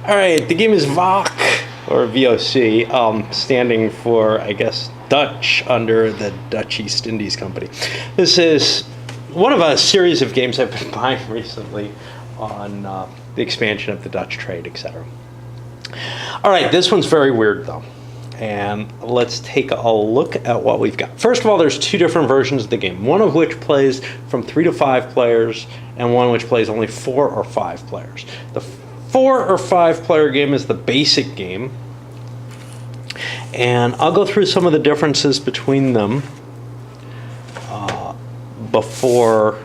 All right, the game is VOC, or VOC, standing for, I guess, Dutch under the Dutch East Indies Company. This is one of a series of games I've been buying recently on the expansion of the Dutch trade, etc. All right, this one's very weird, though. And let's take a look at what we've got. First of all, there's two different versions of the game, one of which plays from 3 to 5 players, and one which plays only 4 or 5 players. The 4 or 5 player game is the basic game, and I'll go through some of the differences between them before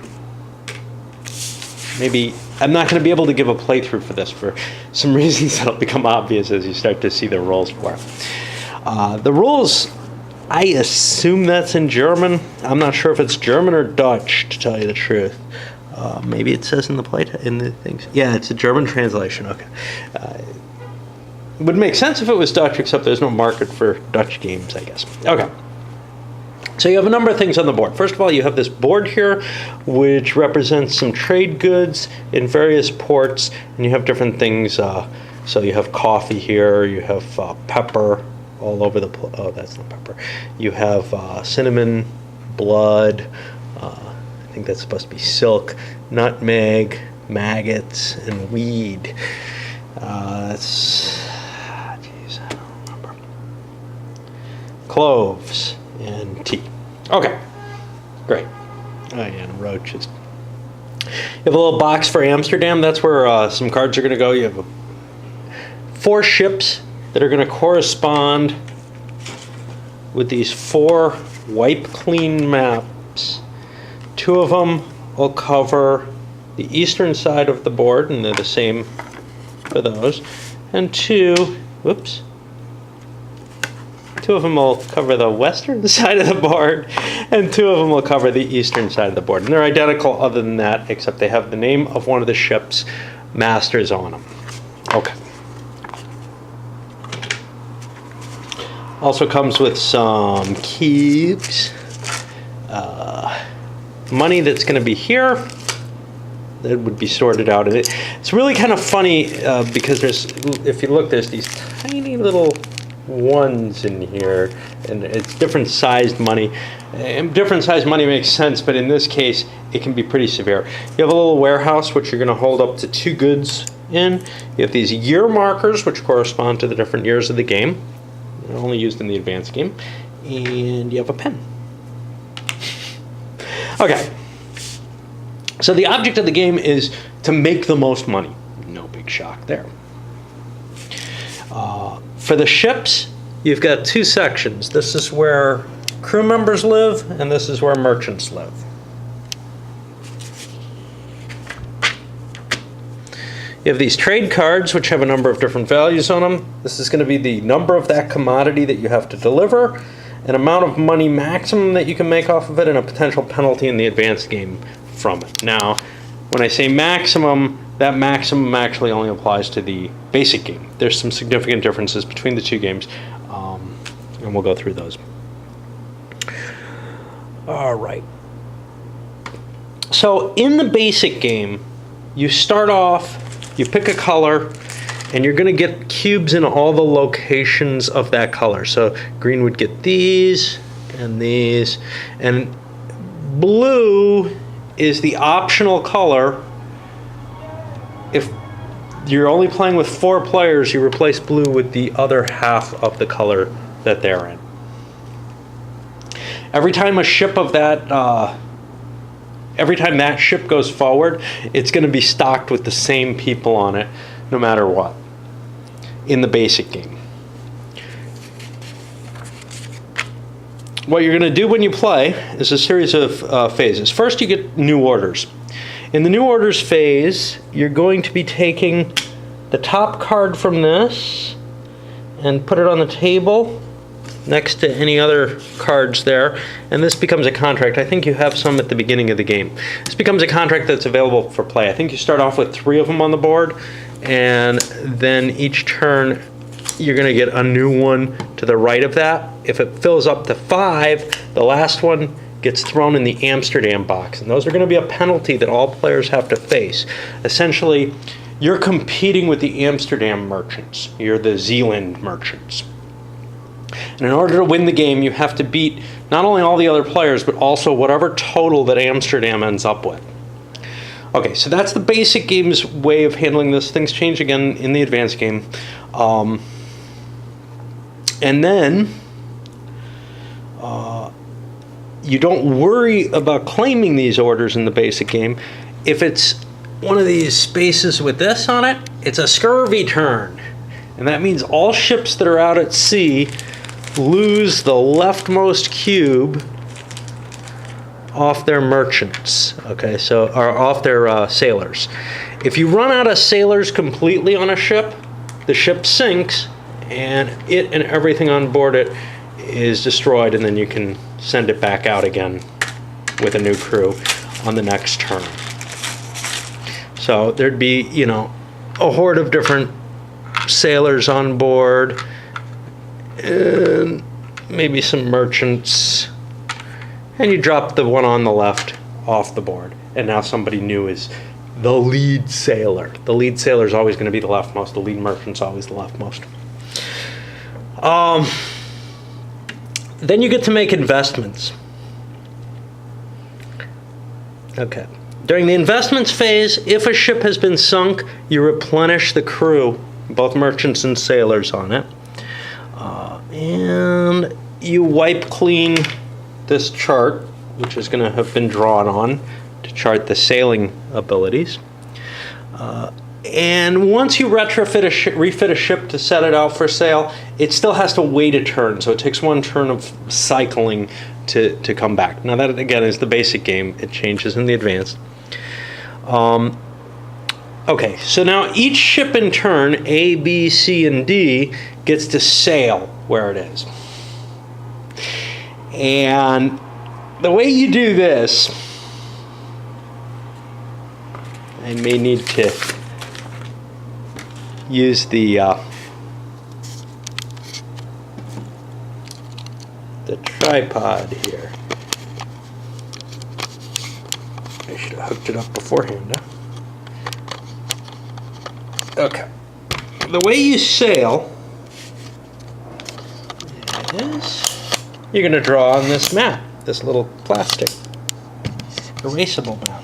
maybe. I'm not going to be able to give a playthrough for this for some reasons that'll become obvious as you start to see the rules for it. The rules, I assume that's in German. I'm not sure if it's German or Dutch, to tell you the truth. Maybe it says in the things. Yeah, it's a German translation. Okay. It would make sense if it was Dutch, except there's no market for Dutch games, I guess. Okay. So you have a number of things on the board. First of all, you have this board here, which represents some trade goods in various ports, and you have different things. So you have coffee here, you have pepper all over the place. Oh, that's not pepper. You have cinnamon, blood, I think that's supposed to be silk, nutmeg, maggots, and weed. I don't remember. Cloves and tea. Okay, great. Oh yeah, and roaches. You have a little box for Amsterdam. That's where some cards are going to go. You have 4 ships that are going to correspond with these 4 wipe clean maps. 2 of them will cover the eastern side of the board, and they're the same for those. And 2 of them will cover the western side of the board, and 2 of them will cover the eastern side of the board. And they're identical other than that, except they have the name of one of the ship's masters on them. Okay. Also comes with some cubes. Money that's going to be here that would be sorted out. And it's really kind of funny because if you look, there's these tiny little ones in here, and it's different sized money. And different sized money makes sense, but in this case, it can be pretty severe. You have a little warehouse which you're going to hold up to 2 goods in. You have these year markers which correspond to the different years of the game. They're only used in the advanced game. And you have a pen. Okay. So the object of the game is to make the most money. No big shock there. For the ships, you've got 2 sections. This is where crew members live, and this is where merchants live. You have these trade cards, which have a number of different values on them. This is going to be the number of that commodity that you have to deliver, an amount of money maximum that you can make off of it, and a potential penalty in the advanced game from it. Now, when I say maximum, that maximum actually only applies to the basic game. There's some significant differences between the 2 games, and we'll go through those. All right. So in the basic game, you start off, you pick a color, and you're going to get cubes in all the locations of that color. So green would get these, and blue is the optional color. If you're only playing with 4 players, you replace blue with the other half of the color that they're in. Every time a ship of that, every time that ship goes forward, it's going to be stocked with the same people on it, no matter what, in the basic game. What you're going to do when you play is a series of phases. First, you get new orders. In the new orders phase, you're going to be taking the top card from this and put it on the table next to any other cards there, and this becomes a contract. I think you have some at the beginning of the game. This becomes a contract that's available for play. I think you start off with 3 of them on the board, and then each turn you're going to get a new one to the right of that. If it fills up to 5, the last one gets thrown in the Amsterdam box, and those are going to be a penalty that all players have to face. Essentially, you're competing with the Amsterdam merchants. You're the Zeeland merchants. And in order to win the game, you have to beat not only all the other players, but also whatever total that Amsterdam ends up with. Okay, so that's the basic game's way of handling this. Things change again in the advanced game. And then you don't worry about claiming these orders in the basic game. If it's one of these spaces with this on it, it's a scurvy turn. And that means all ships that are out at sea lose the leftmost cube off their merchants, okay, so, or off their sailors. If you run out of sailors completely on a ship, the ship sinks, and it and everything on board it is destroyed, and then you can send it back out again with a new crew on the next turn. So there'd be, you know, a horde of different sailors on board, and maybe some merchants, and you drop the one on the left off the board, and now somebody new is the lead sailor. The lead sailor is always going to be the leftmost. The lead merchant's always the leftmost. Then you get to make investments. Okay. During the investments phase, if a ship has been sunk, you replenish the crew, both merchants and sailors on it. And you wipe clean this chart, which is going to have been drawn on to chart the sailing abilities. And once you refit a ship to set it out for sale, it still has to wait a turn. So it takes one turn of cycling to come back. Now that, again, is the basic game. It changes in the advanced. Okay, so now each ship in turn, A, B, C, and D, gets to sail where it is. And the way you do this, I may need to use the tripod here. I should have hooked it up beforehand, huh? Okay. The way you sail is you're going to draw on this map, this little plastic erasable map.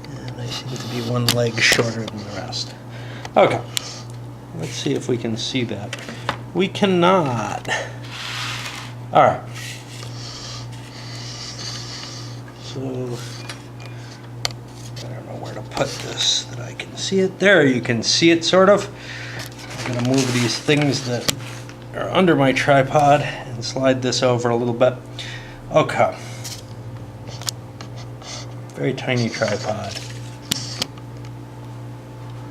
And I seem to be one leg shorter than the rest. Okay. Let's see if we can see that. We cannot. All right. So I don't know where to put this that I can see it. There, you can see it sort of. I'm going to move these things that are under my tripod and slide this over a little bit. Okay. Very tiny tripod. Let's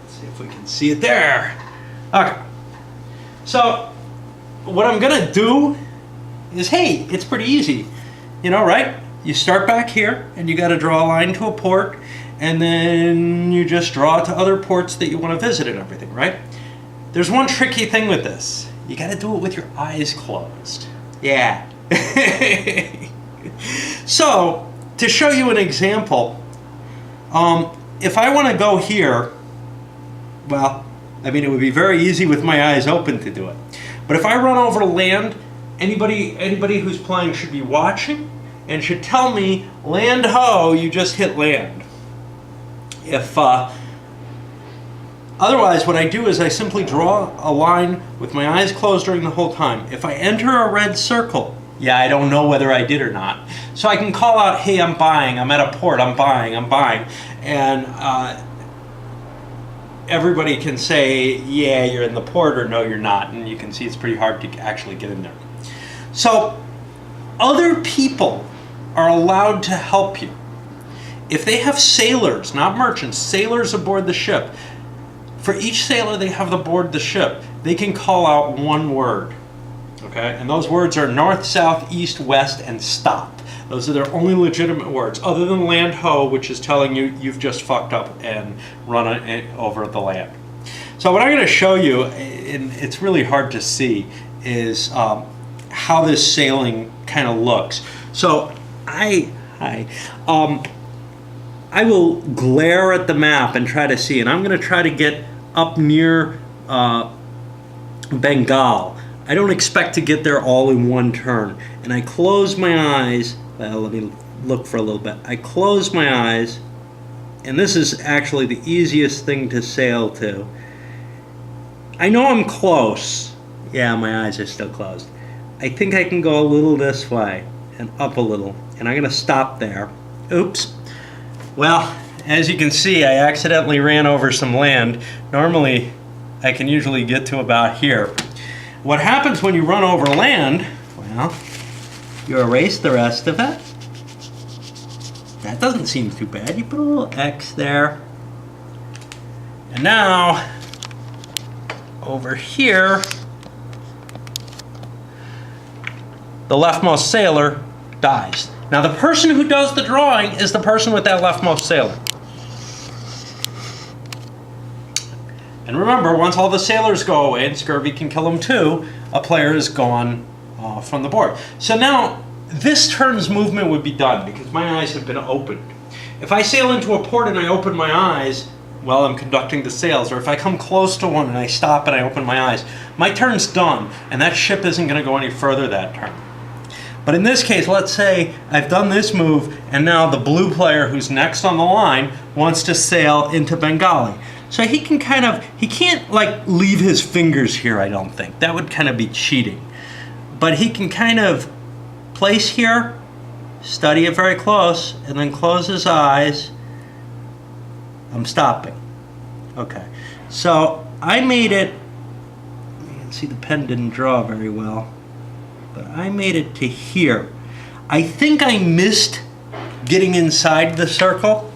see if we can see it there. Okay. So what I'm going to do is, hey, it's pretty easy. You know, right? You start back here and you got to draw a line to a port, and then you just draw to other ports that you want to visit and everything, right? There's one tricky thing with this. You got to do it with your eyes closed. Yeah. So, to show you an example, if I want to go here, well, I mean, it would be very easy with my eyes open to do it. But if I run over to land, anybody who's playing should be watching and should tell me, land ho, you just hit land. If otherwise, what I do is I simply draw a line with my eyes closed during the whole time. If I enter a red circle, yeah, I don't know whether I did or not. So I can call out, hey, I'm buying, I'm at a port, I'm buying. And everybody can say, yeah, you're in the port, or no, you're not. And you can see it's pretty hard to actually get in there. So other people are allowed to help you. If they have sailors, not merchants, sailors aboard the ship, for each sailor they have aboard the ship, they can call out one word. Okay? And those words are north, south, east, west, and stop. Those are their only legitimate words, other than land ho, which is telling you you've just fucked up and run it over the land. So what I'm going to show you, and it's really hard to see, is how this sailing kind of looks. So I will glare at the map and try to see, and I'm going to try to get up near Bengal. I don't expect to get there all in one turn. And I close my eyes. Well, let me look for a little bit. I close my eyes, and this is actually the easiest thing to sail to. I know I'm close. Yeah, my eyes are still closed. I think I can go a little this way and up a little, and I'm going to stop there. Oops. Well, as you can see, I accidentally ran over some land. Normally, I can usually get to about here. What happens when you run over land, well, you erase the rest of it. That doesn't seem too bad. You put a little X there. And now, over here, the leftmost sailor dies. Now the person who does the drawing is the person with that leftmost sailor. And remember, once all the sailors go away, and scurvy can kill them too, a player is gone from the board. So now, this turn's movement would be done because my eyes have been opened. If I sail into a port and I open my eyes while I'm conducting the sails, or if I come close to one and I stop and I open my eyes, my turn's done, and that ship isn't going to go any further that turn. But in this case, let's say I've done this move, and now the blue player who's next on the line wants to sail into Bengali. So he can he can't like leave his fingers here, I don't think. That would kind of be cheating. But he can kind of place here, study it very close, and then close his eyes. I'm stopping. Okay. So I made it, you can see the pen didn't draw very well, but I made it to here. I think I missed getting inside the circle,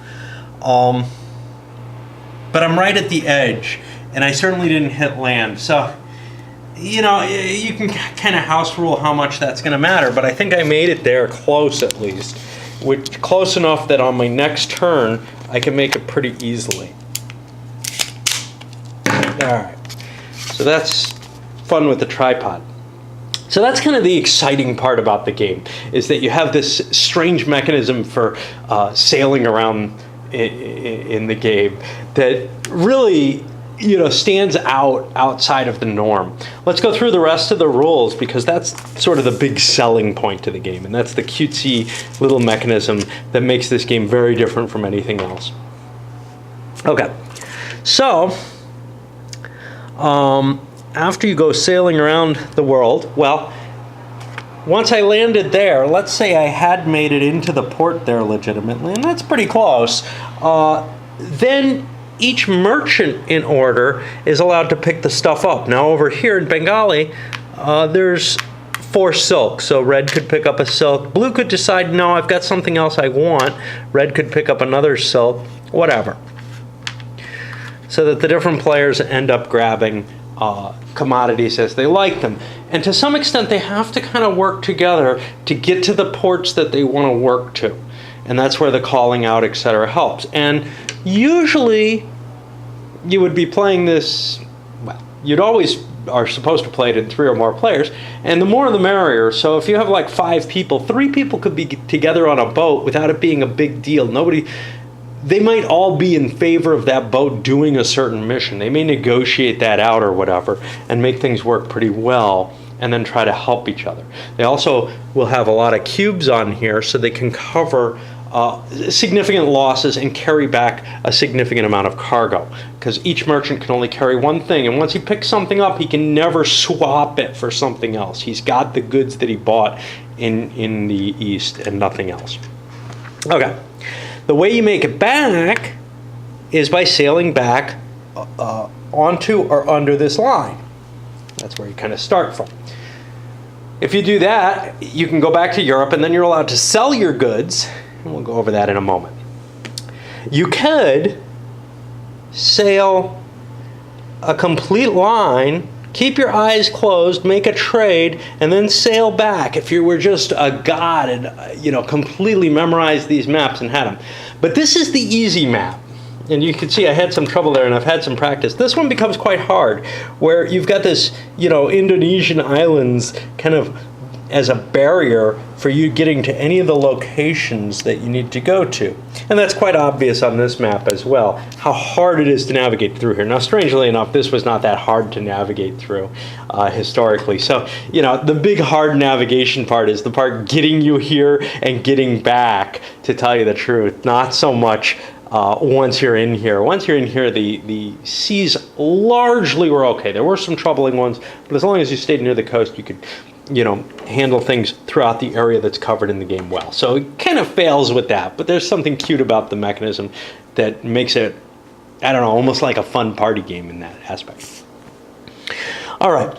but I'm right at the edge, and I certainly didn't hit land. So, you know, you can kind of house rule how much that's going to matter, but I think I made it there close at least, which close enough that on my next turn I can make it pretty easily. All right, so that's fun with the tripod. So that's kind of the exciting part about the game, is that you have this strange mechanism for sailing around in the game that really, you know, stands outside of the norm. Let's go through the rest of the rules, because that's sort of the big selling point to the game, and that's the cutesy little mechanism that makes this game very different from anything else. Okay, so after you go sailing around the world, well, once I landed there, let's say I had made it into the port there legitimately, and that's pretty close, then each merchant in order is allowed to pick the stuff up. Now over here in Bengali, there's 4 silk, so red could pick up a silk, blue could decide, no, I've got something else I want, red could pick up another silk, whatever. So that the different players end up grabbing commodities as they like them. And to some extent, they have to kind of work together to get to the ports that they want to work to. And that's where the calling out, etc. helps. And usually, you would be playing this, well, you'd always are supposed to play it in 3 or more players, and the more the merrier. So if you have like 5 people, 3 people could be together on a boat without it being a big deal. They might all be in favor of that boat doing a certain mission. They may negotiate that out or whatever and make things work pretty well, and then try to help each other. They also will have a lot of cubes on here so they can cover significant losses and carry back a significant amount of cargo, because each merchant can only carry one thing, and once he picks something up, he can never swap it for something else. He's got the goods that he bought in the East and nothing else. Okay. The way you make it back is by sailing back onto or under this line. That's where you kind of start from. If you do that, you can go back to Europe, and then you're allowed to sell your goods, and we'll go over that in a moment. You could sail a complete line, keep your eyes closed, make a trade, and then sail back if you were just a god and, you know, completely memorized these maps and had them. But this is the easy map. And you can see I had some trouble there, and I've had some practice. This one becomes quite hard, where you've got this, you know, Indonesian islands kind of as a barrier for you getting to any of the locations that you need to go to. And that's quite obvious on this map as well, how hard it is to navigate through here. Now, strangely enough, this was not that hard to navigate through historically. So, you know, the big hard navigation part is the part getting you here and getting back, to tell you the truth. Not so much once you're in here. Once you're in here, the seas largely were okay. There were some troubling ones, but as long as you stayed near the coast, you could, you know, handle things throughout the area that's covered in the game well. So it kind of fails with that, but there's something cute about the mechanism that makes it, I don't know, almost like a fun party game in that aspect. All right,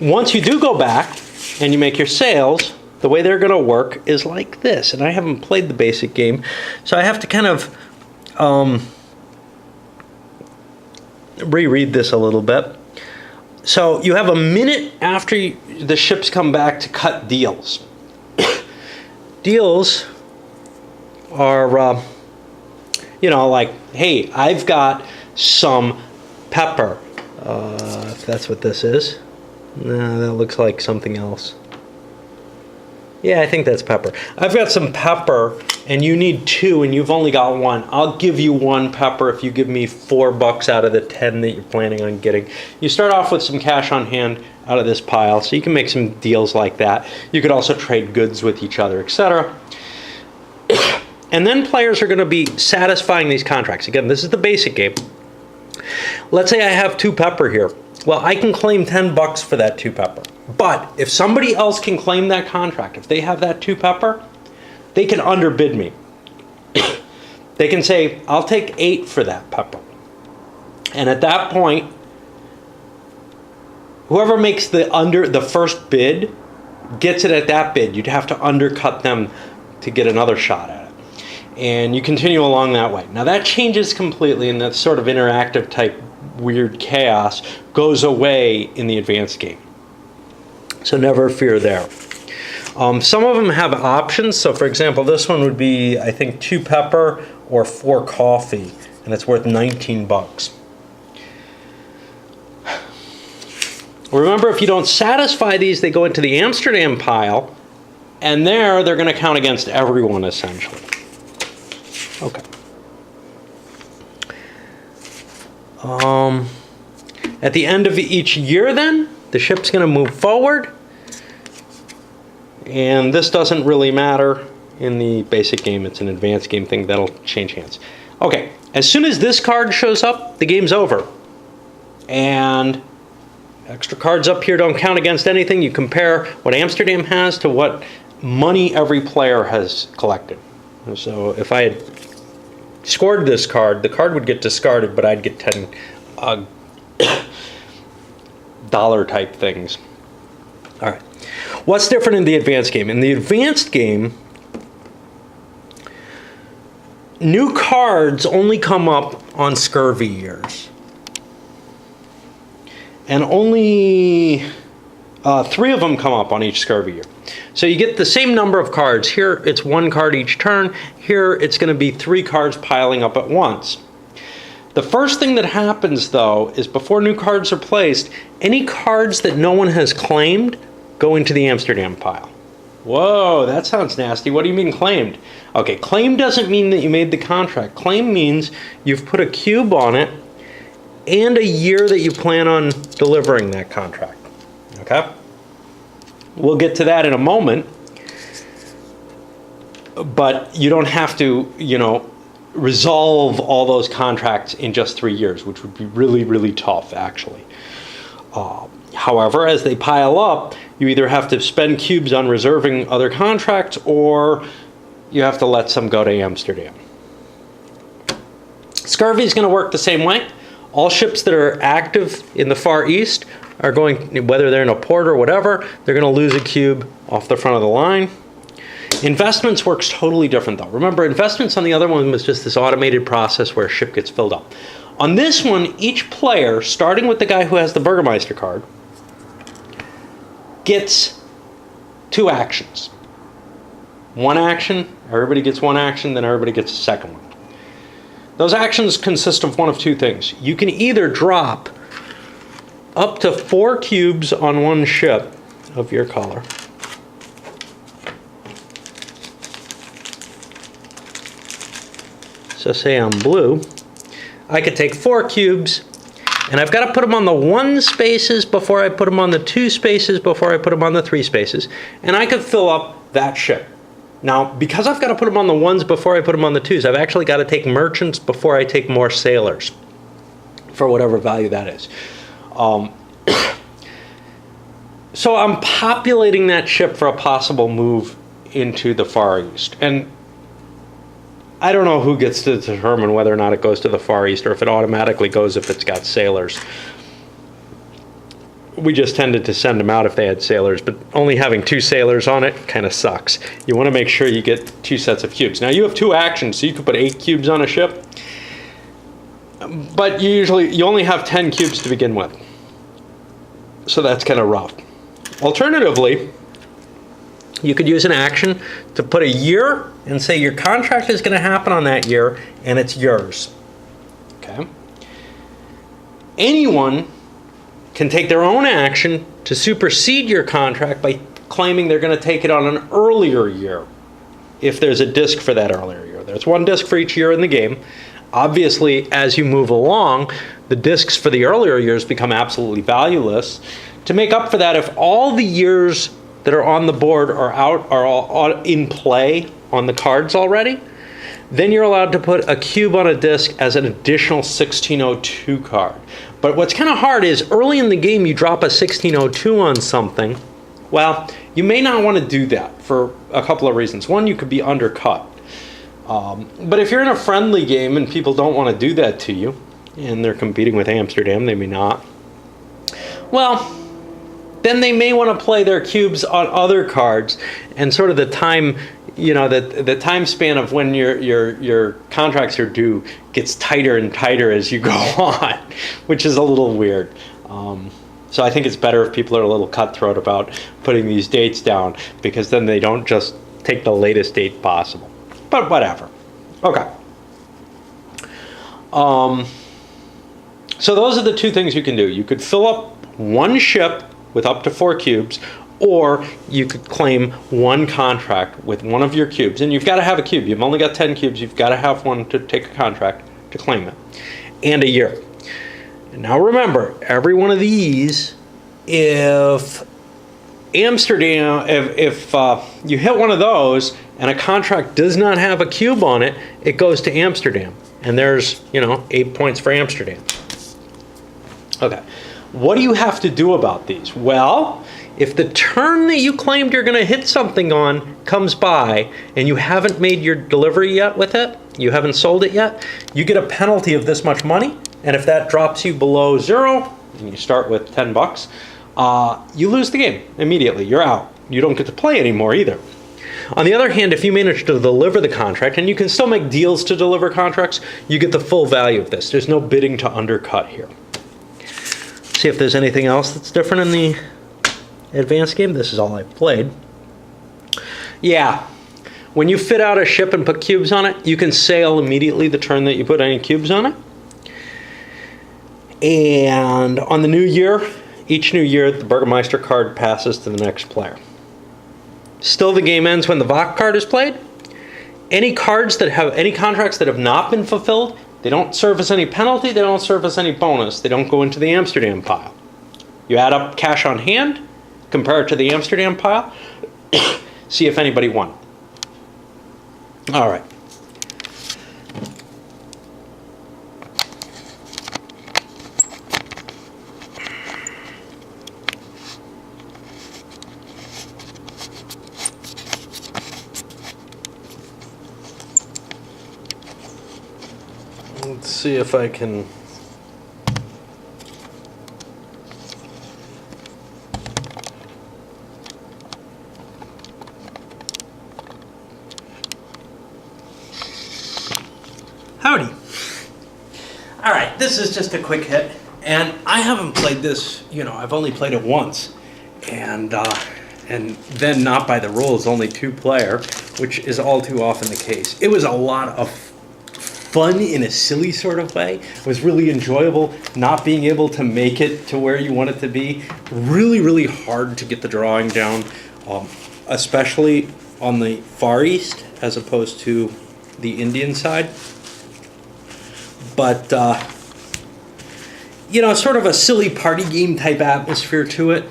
once you do go back and you make your sales, the way they're going to work is like this. And I haven't played the basic game, so I have to kind of reread this a little bit. So you have a minute after the ships come back to cut deals. Deals are, you know, like, hey, I've got some pepper. If that's what this is. No, that looks like something else. Yeah, I think that's pepper. I've got some pepper, and you need 2, and you've only got 1. I'll give you 1 pepper if you give me $4 out of the 10 that you're planning on getting. You start off with some cash on hand out of this pile, so you can make some deals like that. You could also trade goods with each other, etc. And then players are going to be satisfying these contracts. Again, this is the basic game. Let's say I have 2 pepper here. Well, I can claim $10 for that 2 pepper. But if somebody else can claim that contract, if they have that 2 pepper, they can underbid me. They can say, I'll take 8 for that pepper. And at that point, whoever makes the first bid gets it at that bid. You'd have to undercut them to get another shot at it. And you continue along that way. Now that changes completely, and that sort of interactive type weird chaos goes away in the advanced game. So never fear there. Some of them have options. So for example, this one would be, I think, 2 pepper or 4 coffee, and it's worth $19. Remember, if you don't satisfy these, they go into the Amsterdam pile, and there they're going to count against everyone essentially. Okay. At the end of each year then, the ship's going to move forward, and this doesn't really matter in the basic game. It's an advanced game thing that'll change hands. Okay, as soon as this card shows up, the game's over. And extra cards up here don't count against anything. You compare what Amsterdam has to what money every player has collected. So if I had scored this card, the card would get discarded, but I'd get 10 dollar type things. All right. What's different in the advanced game? In the advanced game, new cards only come up on scurvy years. And only 3 of them come up on each scurvy year. So you get the same number of cards. Here it's 1 card each turn. Here it's going to be 3 cards piling up at once. The first thing that happens, though, is before new cards are placed, any cards that no one has claimed go into the Amsterdam pile. Whoa, that sounds nasty. What do you mean claimed? Okay, claim doesn't mean that you made the contract. Claim means you've put a cube on it and a year that you plan on delivering that contract. Okay? We'll get to that in a moment. But you don't have to, you know, resolve all those contracts in just 3 years, which would be really, really tough, actually. However, as they pile up, you either have to spend cubes on reserving other contracts, or you have to let some go to Amsterdam. Scurvy is going to work the same way. All ships that are active in the Far East are going, whether they're in a port or whatever, they're going to lose a cube off the front of the line. Investments works totally different, though. Remember, investments on the other one was just this automated process where a ship gets filled up. On this one, each player, starting with the guy who has the Burgermeister card, gets 2 actions. 1 action, everybody gets 1 action, then everybody gets a second one. Those actions consist of one of 2 things. You can either drop up to 4 cubes on one ship of your color, so say I'm blue, I could take 4 cubes, and I've got to put them on the 1 spaces before I put them on the 2 spaces before I put them on the 3 spaces, and I could fill up that ship. Now, because I've got to put them on the 1s before I put them on the 2s, I've actually got to take merchants before I take more sailors, for whatever value that is. So I'm populating that ship for a possible move into the Far East. And I don't know who gets to determine whether or not it goes to the Far East or if it automatically goes if it's got sailors. We just tended to send them out if they had sailors, but only having 2 sailors on it kind of sucks. You want to make sure you get 2 sets of cubes. Now you have 2 actions, so you could put 8 cubes on a ship, but you only have 10 cubes to begin with. So that's kind of rough. Alternatively, you could use an action to put a year and say your contract is going to happen on that year and it's yours. Okay. Anyone can take their own action to supersede your contract by claiming they're going to take it on an earlier year if there's a disc for that earlier year. There's 1 disc for each year in the game. Obviously, as you move along, the discs for the earlier years become absolutely valueless. To make up for that, if all the years that are on the board are all in play on the cards already, then you're allowed to put a cube on a disc as an additional 1602 card. But what's kind of hard is early in the game you drop a 1602 on something. Well, you may not want to do that for a couple of reasons. One, you could be undercut. But if you're in a friendly game and people don't want to do that to you, and they're competing with Amsterdam, they may not. Well, then they may want to play their cubes on other cards, and sort of the time, the time span of when your contracts are due gets tighter and tighter as you go on, which is a little weird. So I think it's better if people are a little cutthroat about putting these dates down, because then they don't just take the latest date possible. But whatever. Okay. So those are the 2 things you can do. You could fill up 1 ship with up to 4 cubes, or you could claim 1 contract with 1 of your cubes. And you've got to have a cube. You've only got 10 cubes. You've got to have 1 to take a contract to claim it. And a year. And now remember, every one of these, if Amsterdam, if you hit one of those and a contract does not have a cube on it, it goes to Amsterdam. And there's, 8 points for Amsterdam. Okay. What do you have to do about these? Well, if the turn that you claimed you're going to hit something on comes by and you haven't made your delivery yet with it, you haven't sold it yet, you get a penalty of this much money. And if that drops you below 0, and you start with $10, you lose the game immediately. You're out. You don't get to play anymore either. On the other hand, if you manage to deliver the contract, and you can still make deals to deliver contracts, you get the full value of this. There's no bidding to undercut here. See if there's anything else that's different in the advanced game. This is all I've played. Yeah, when you fit out a ship and put cubes on it, you can sail immediately the turn that you put any cubes on it. And on the new year, each new year, the Burgermeister card passes to the next player. Still, the game ends when the Vok card is played. Any cards that have any contracts that have not been fulfilled, they don't serve as any penalty, they don't serve as any bonus, they don't go into the Amsterdam pile. You add up cash on hand, compare it to the Amsterdam pile, see if anybody won. All right. Let's see if I can. Howdy. All right, this is just a quick hit, and I haven't played this. I've only played it once, and then not by the rules, only 2-player, which is all too often the case. It was a lot of fun in a silly sort of way. It was really enjoyable not being able to make it to where you want it to be. Really, really hard to get the drawing down, especially on the Far East as opposed to the Indian side. but sort of a silly party game type atmosphere to it,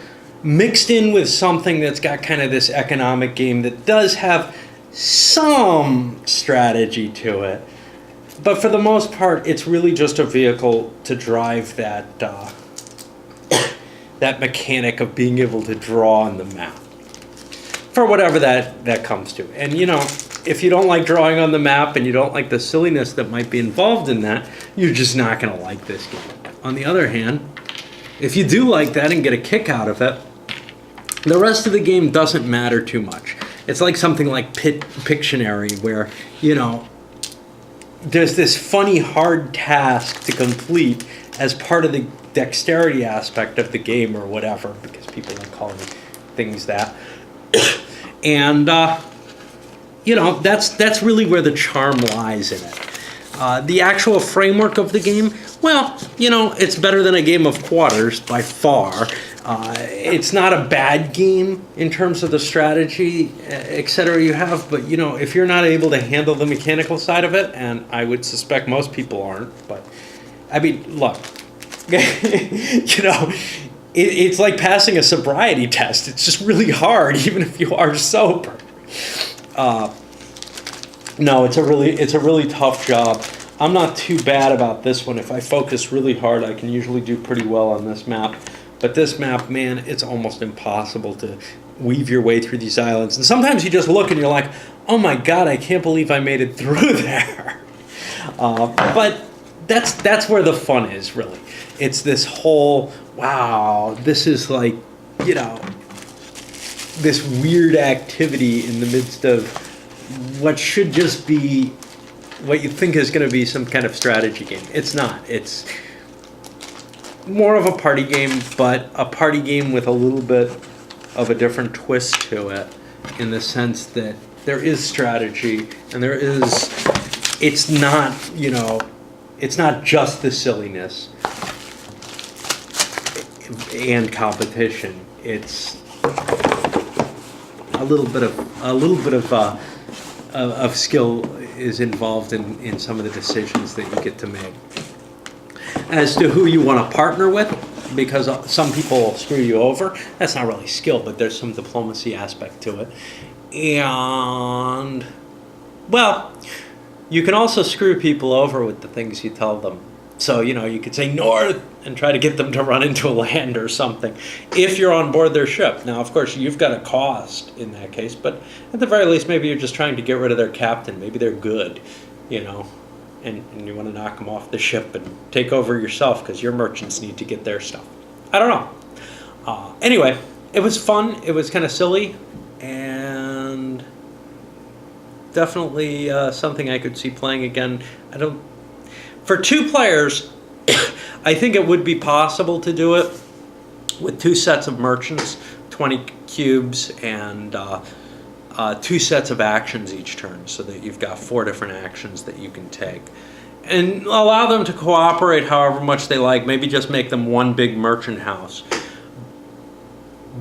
mixed in with something that's got kind of this economic game that does have some strategy to it. But for the most part, it's really just a vehicle to drive that that mechanic of being able to draw on the map, for whatever that comes to. And if you don't like drawing on the map and you don't like the silliness that might be involved in that, you're just not going to like this game. On the other hand, if you do like that and get a kick out of it, the rest of the game doesn't matter too much. It's like something like Pictionary, where, there's this funny hard task to complete as part of the dexterity aspect of the game or whatever, because people like calling things that. And, that's really where the charm lies in it. The actual framework of the game, well, it's better than a game of quarters by far. It's not a bad game in terms of the strategy, etc. you have, but if you're not able to handle the mechanical side of it, and I would suspect most people aren't, but I mean, look, it's like passing a sobriety test. It's just really hard, even if you are sober. No, it's a really tough job. I'm not too bad about this one. If I focus really hard, I can usually do pretty well on this map. But this map, man, it's almost impossible to weave your way through these islands. And sometimes you just look and you're like, oh my God, I can't believe I made it through there. But that's where the fun is, really. It's this whole, wow, this is like, this weird activity in the midst of what should just be what you think is going to be some kind of strategy game. It's not. It's more of a party game, but a party game with a little bit of a different twist to it, in the sense that there is strategy and it's not just the silliness and competition. It's a little bit of skill is involved in some of the decisions that you get to make. As to who you want to partner with, because some people screw you over, that's not really skill, but there's some diplomacy aspect to it. And, well, you can also screw people over with the things you tell them. So, you could say north and try to get them to run into a land or something if you're on board their ship. Now, of course, you've got a cost in that case, but at the very least, maybe you're just trying to get rid of their captain. Maybe they're good, and you want to knock them off the ship and take over yourself because your merchants need to get their stuff. I don't know. Anyway, it was fun. It was kind of silly, and definitely something I could see playing again. For 2 players, I think it would be possible to do it with 2 sets of merchants, 20 cubes, and 2 sets of actions each turn, so that you've got 4 different actions that you can take. And allow them to cooperate however much they like. Maybe just make them one big merchant house.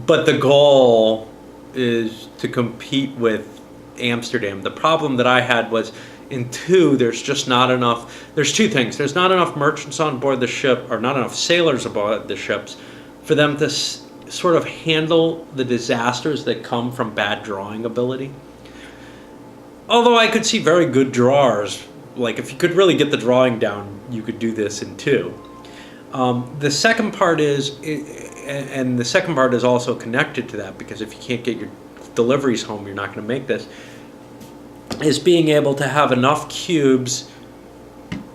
But the goal is to compete with Amsterdam. The problem that I had was, in 2, there's just not enough. There's 2 things. There's not enough merchants on board the ship, or not enough sailors aboard the ships, for them to sort of handle the disasters that come from bad drawing ability. Although I could see very good drawers. Like, if you could really get the drawing down, you could do this in 2. The second part is, and the second part is also connected to that, because if you can't get your deliveries home, you're not going to make this, is being able to have enough cubes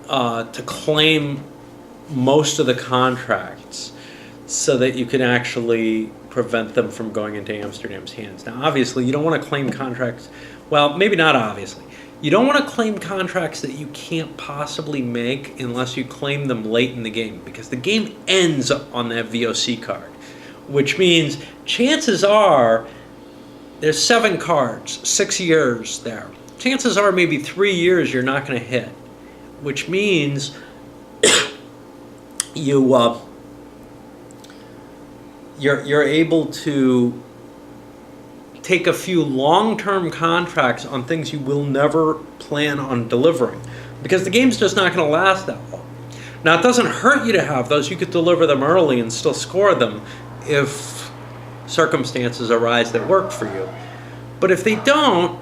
to claim most of the contracts, so that you can actually prevent them from going into Amsterdam's hands. Now, obviously, you don't want to claim contracts. Well, maybe not obviously. You don't want to claim contracts that you can't possibly make unless you claim them late in the game, because the game ends on that VOC card, which means chances are there's 7 cards, 6 years there. Chances are maybe 3 years you're not going to hit, which means you're able to take a few long-term contracts on things you will never plan on delivering. because the game's just not going to last that long. Now, it doesn't hurt you to have those. You could deliver them early and still score them if circumstances arise that work for you. But if they don't,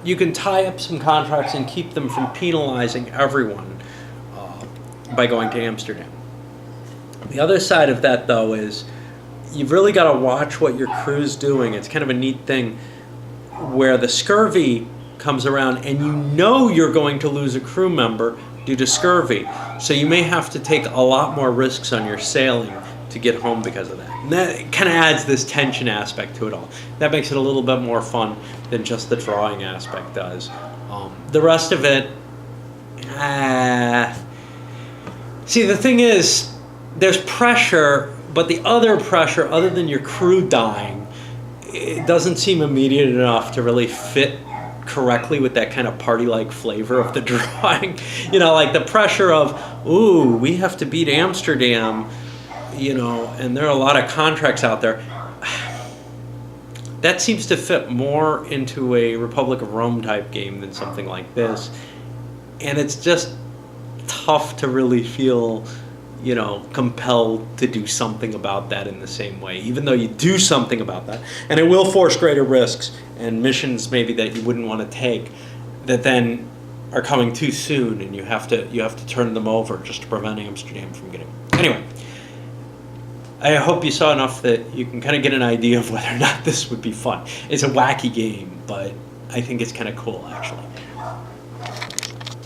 you can tie up some contracts and keep them from penalizing everyone by going to Amsterdam. The other side of that, though, is you've really got to watch what your crew's doing. It's kind of a neat thing where the scurvy comes around and you know you're going to lose a crew member due to scurvy. So you may have to take a lot more risks on your sailing to get home because of that. And that kind of adds this tension aspect to it all. That makes it a little bit more fun than just the drawing aspect does. The rest of it, see, the thing is, there's pressure, but the other pressure, other than your crew dying, it doesn't seem immediate enough to really fit correctly with that kind of party-like flavor of the drawing. You know, like the pressure of, ooh, we have to beat Amsterdam, you know, and there are a lot of contracts out there. That seems to fit more into a Republic of Rome type game than something like this. And it's just tough to really feel, you know, compelled to do something about that in the same way, even though you do something about that. And it will force greater risks and missions maybe that you wouldn't want to take that then are coming too soon, and you have to turn them over just to prevent Amsterdam from getting. Anyway, I hope you saw enough that you can kind of get an idea of whether or not this would be fun. It's a wacky game, but I think it's kind of cool, actually.